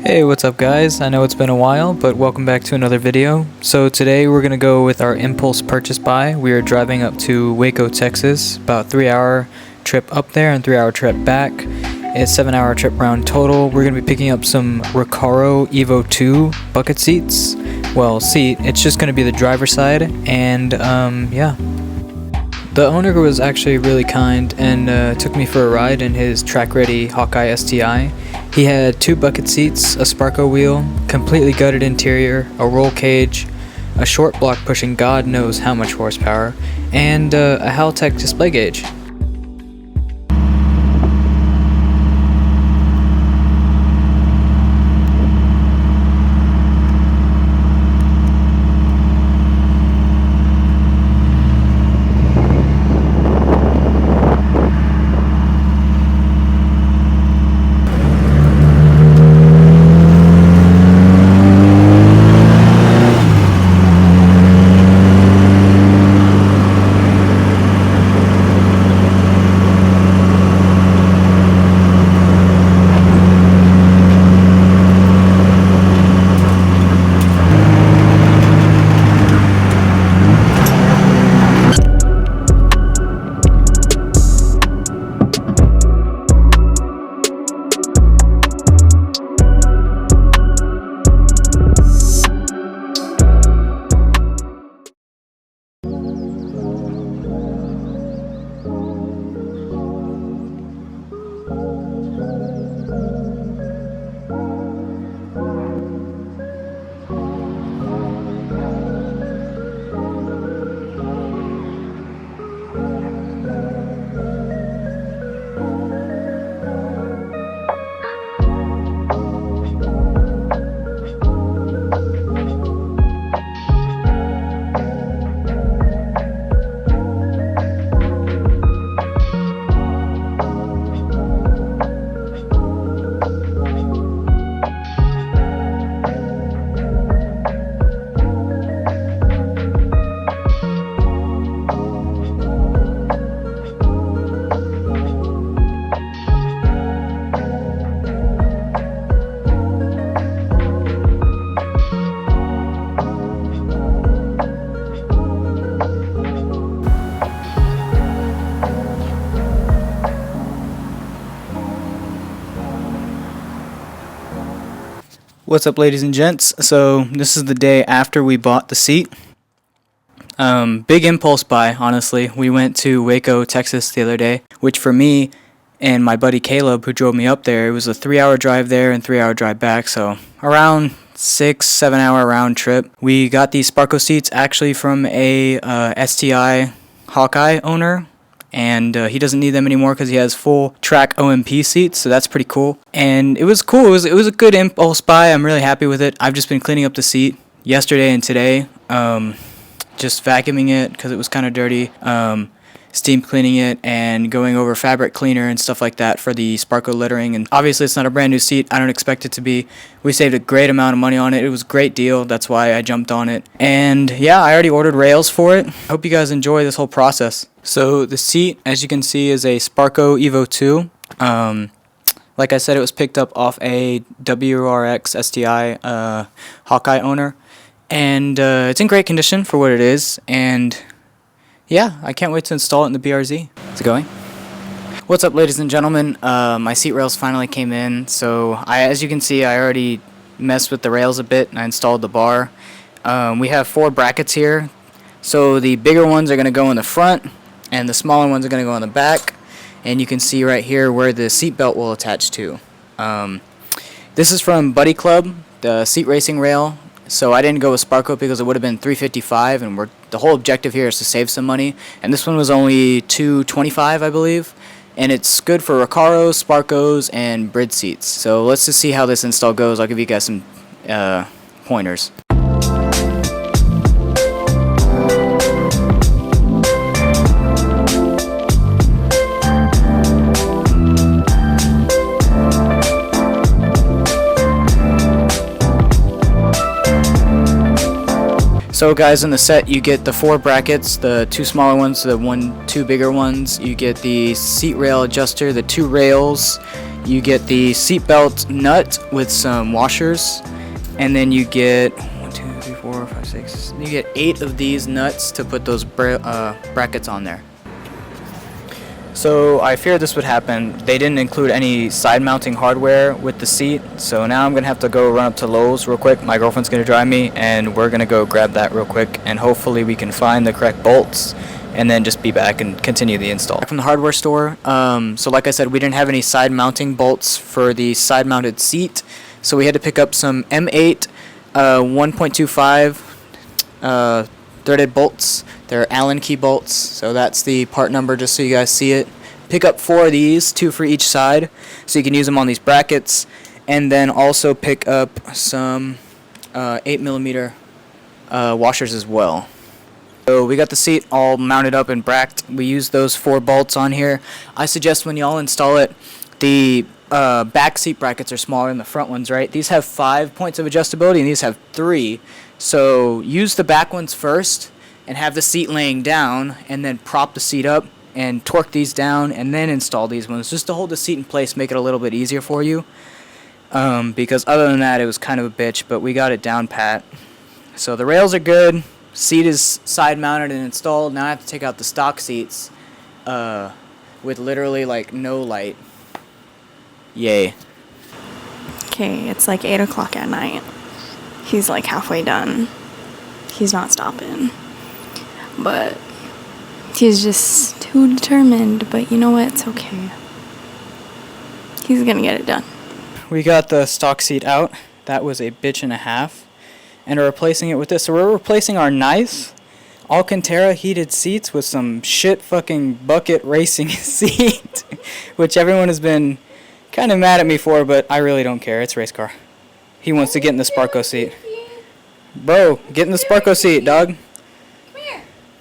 Hey, what's up guys? I know it's been a while, but welcome back to another video. So today we're going to go with our impulse purchase buy. We are driving up to Waco, Texas, about 3-hour trip up there and 3-hour trip back. It's 7-hour trip round total. We're going to be picking up some Recaro Evo 2 bucket seats. Well, it's just going to be the driver's side, and yeah. The owner was actually really kind and took me for a ride in his track-ready Hawkeye STI. He had 2 bucket seats, a Sparco wheel, completely gutted interior, a roll cage, a short block pushing God knows how much horsepower, and a Haltech display gauge. What's up, ladies and gents? So this is the day after we bought the seat. Big impulse buy, honestly. We went to Waco, Texas the other day, which for me and my buddy Caleb, who drove me up there, it was a 3-hour drive there and 3-hour drive back, so around 6-7 hour round trip. We got these Sparco seats actually from a STI Hawkeye owner, and he doesn't need them anymore because he has full track OMP seats, so that's pretty cool. And it was cool. It was a good impulse buy. I'm really happy with it. I've just been cleaning up the seat yesterday and today, just vacuuming it because it was kind of dirty, steam cleaning it, and going over fabric cleaner and stuff like that for the Sparco littering. And obviously it's not a brand new seat. I don't expect it to be. We saved a great amount of money on it. It was a great deal. That's why I jumped on it. And yeah, I already ordered rails for it. Hope you guys enjoy this whole process. So the seat, as you can see, is a Sparco Evo 2. Like I said, it was picked up off a WRX STI Hawkeye owner. And it's in great condition for what it is. And yeah, I can't wait to install it in the BRZ. How's it going? What's up, ladies and gentlemen? My seat rails finally came in. So as you can see, I already messed with the rails a bit and I installed the bar. We have 4 brackets here. So the bigger ones are going to go in the front, and the smaller ones are going to go on the back. And you can see right here where the seat belt will attach to. This is from Buddy Club, the seat racing rail. So I didn't go with Sparco because it would have been $355, and the whole objective here is to save some money. And this one was only $225, I believe. And it's good for Recaros, Sparcos, and Brid seats. So let's just see how this install goes. I'll give you guys some pointers. So guys, in the set you get the 4 brackets, the 2 smaller ones, the 2 bigger ones. You get the seat rail adjuster, the 2 rails. you get the seatbelt nut with some washers, and then you get 1, 2, 3, 4, 5, 6. You get 8 of these nuts to put those brackets on there. So I feared this would happen. They didn't include any side mounting hardware with the seat, so now I'm gonna have to go run up to Lowe's real quick. My girlfriend's gonna drive me, and we're gonna go grab that real quick, and hopefully we can find the correct bolts and then just be back and continue the install. From the hardware store, so like I said, we didn't have any side mounting bolts for the side mounted seat, so we had to pick up some M8 1.25 threaded bolts. They're Allen key bolts, so that's the part number just so you guys see it. Pick up 4 of these, 2 for each side, so you can use them on these brackets, and then also pick up some 8mm washers as well. So we got the seat all mounted up and bracked. We used those 4 bolts on here. I suggest when y'all install it, the back seat brackets are smaller than the front ones, right? These have 5 points of adjustability and these have 3. So use the back ones first and have the seat laying down, and then prop the seat up and torque these down, and then install these ones just to hold the seat in place, make it a little bit easier for you. Because other than that, it was kind of a bitch, but we got it down pat. So the rails are good. Seat is side mounted and installed. Now I have to take out the stock seats with literally like no light. Yay. Okay, it's like 8 o'clock at night. He's like halfway done. He's not stopping. But he's just too determined. But you know what? It's okay. He's gonna get it done. We got the stock seat out. That was a bitch and a half. And we're replacing it with this. So we're replacing our nice Alcantara heated seats with some shit fucking bucket racing seat, which everyone has been kind of mad at me for, but I really don't care. It's a race car. He wants to get in the Sparco seat. Bro, get in the Sparco seat, dog.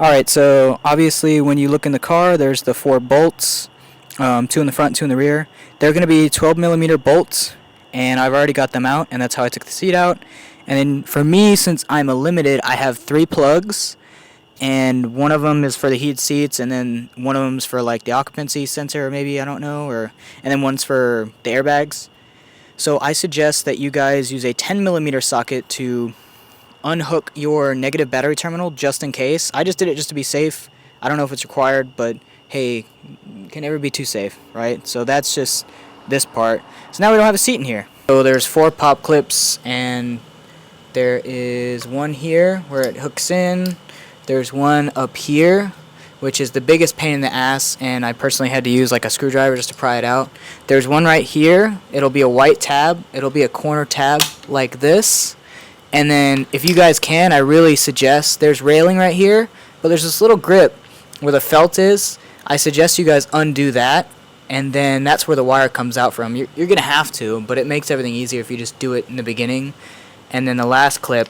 Alright, so obviously when you look in the car, there's the 4 bolts, 2 in the front, 2 in the rear. They're going to be 12mm bolts, and I've already got them out, and that's how I took the seat out. And then for me, since I'm a limited, I have 3 plugs, and one of them is for the heated seats, and then one of them's for like the occupancy sensor, maybe, I don't know, and then one's for the airbags. So I suggest that you guys use a 10mm socket to unhook your negative battery terminal just in case. I just did it just to be safe. I don't know if it's required, but hey, can never be too safe, right? So that's just this part. So now we don't have a seat in here. So there's 4 pop clips, and there is one here where it hooks in. There's one up here, which is the biggest pain in the ass, and I personally had to use like a screwdriver just to pry it out. There's one right here. It'll be a white tab. It'll be a corner tab like this. And then if you guys can, I really suggest, there's railing right here, but there's this little grip where the felt is. I suggest you guys undo that, and then that's where the wire comes out from. You're going to have to, but it makes everything easier if you just do it in the beginning. And then the last clip,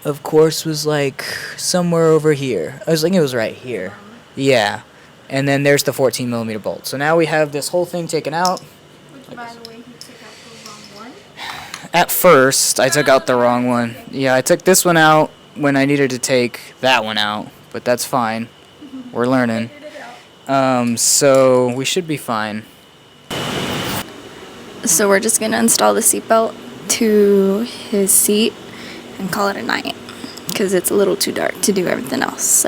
of course, was like somewhere over here. I was thinking it was right here. Yeah. And then there's the 14mm bolt. So now we have this whole thing taken out. Which, by the way, he took out the wrong one. At first, I took out the wrong one. Yeah, I took this one out when I needed to take that one out, but that's fine. We're learning. So we should be fine. So we're just gonna install the seatbelt to his seat and call it a night, because it's a little too dark to do everything else.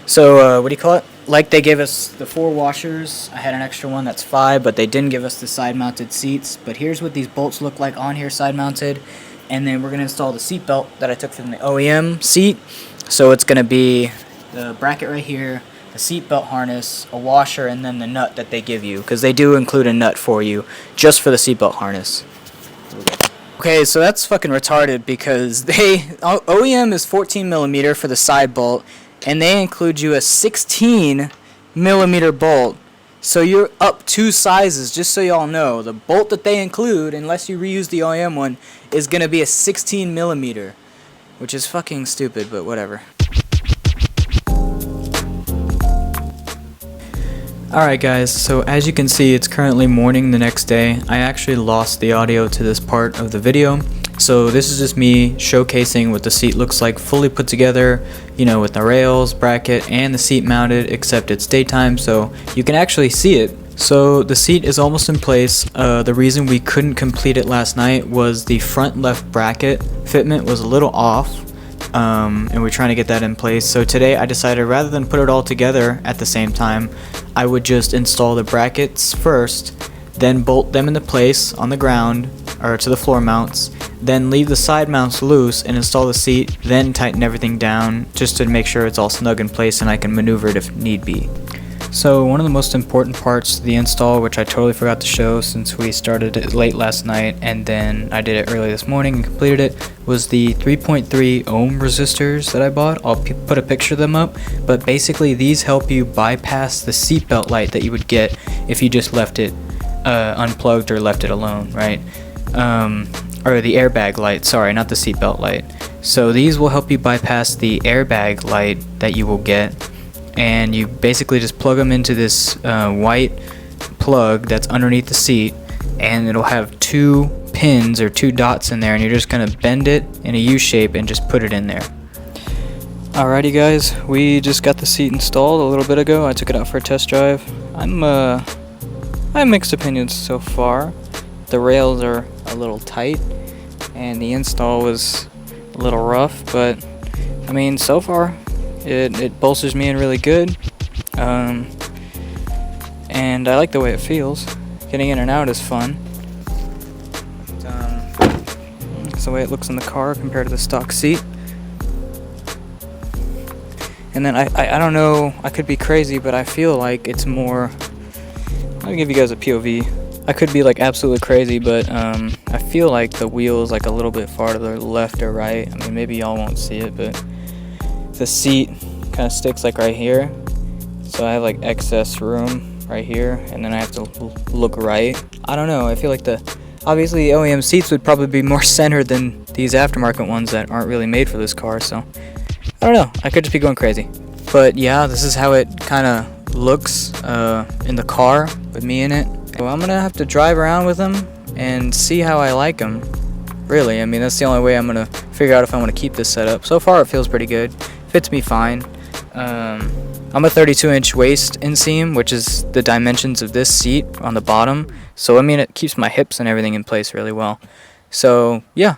So what do you call it? Like they gave us the 4 washers. I had an extra one that's 5, but they didn't give us the side-mounted seats. But here's what these bolts look like on here side-mounted. And then we're going to install the seat belt that I took from the OEM seat. So it's going to be the bracket right here, the seat belt harness, a washer, and then the nut that they give you. Because they do include a nut for you just for the seat belt harness. Okay, so that's fucking retarded because OEM is 14mm for the side bolt, and they include you a 16mm bolt. So you're up 2 sizes, just so y'all know. The bolt that they include, unless you reuse the OEM one, is going to be a 16mm, which is fucking stupid, but whatever. Alright guys, so as you can see, it's currently morning the next day. I actually lost the audio to this part of the video. So this is just me showcasing what the seat looks like fully put together, you know, with the rails, bracket, and the seat mounted, except it's daytime, so you can actually see it. So the seat is almost in place. The reason we couldn't complete it last night was the front left bracket fitment was a little off, and we're trying to get that in place. So today I decided rather than put it all together at the same time, I would just install the brackets first, then bolt them into place on the ground or to the floor mounts, then leave the side mounts loose and install the seat, then tighten everything down just to make sure it's all snug in place and I can maneuver it if need be. So one of the most important parts to the install, which I totally forgot to show since we started it late last night and then I did it early this morning and completed it, was the 3.3 ohm resistors that I bought. I'll put a picture of them up, but basically these help you bypass the seatbelt light that you would get if you just left it unplugged or left it alone, right? Or the airbag light, sorry, not the seatbelt light. So these will help you bypass the airbag light that you will get, and you basically just plug them into this white plug that's underneath the seat, and it'll have 2 pins or 2 dots in there, and you're just gonna bend it in a U shape and just put it in there. Alrighty guys, we just got the seat installed a little bit ago. I took it out for a test drive. I have mixed opinions so far. The rails are a little tight and the install was a little rough, but I mean, so far it bolsters me in really good, and I like the way it feels. Getting in and out is fun. It's the way it looks in the car compared to the stock seat. And then I don't know, I could be crazy, but I feel like it's more, I'll give you guys a POV. I could be like absolutely crazy, but I feel like the wheel is like a little bit far to the left or right. I mean, maybe y'all won't see it, but the seat kind of sticks like right here. So I have like excess room right here, and then I have to look right. I don't know, I feel like obviously OEM seats would probably be more centered than these aftermarket ones that aren't really made for this car, so I don't know, I could just be going crazy. But yeah, this is how it kind of looks in the car with me in it. So I'm gonna have to drive around with them and see how I like them. Really, I mean, that's the only way I'm gonna figure out if I want to keep this setup. So far it feels pretty good, fits me fine. I'm a 32-inch waist inseam, which is the dimensions of this seat on the bottom, so I mean it keeps my hips and everything in place really well. So yeah,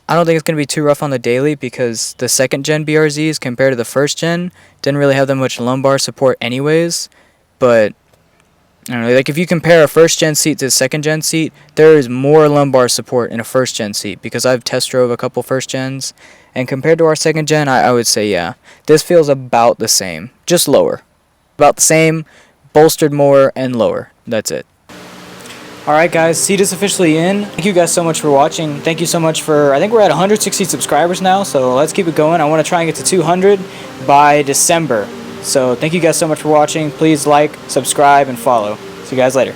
I don't think it's going to be too rough on the daily because the second gen BRZs compared to the first gen didn't really have that much lumbar support anyways. But I don't know, like if you compare a first gen seat to a second gen seat, there is more lumbar support in a first gen seat because I've test drove a couple first gens, and compared to our second gen, I would say yeah, this feels about the same, just lower. About the same, bolstered more and lower. That's it. Alright guys, seat is officially in. Thank you guys so much for watching. Thank you so much for, I think we're at 160 subscribers now, so let's keep it going. I want to try and get to 200 by December. So thank you guys so much for watching. Please like, subscribe, and follow. See you guys later.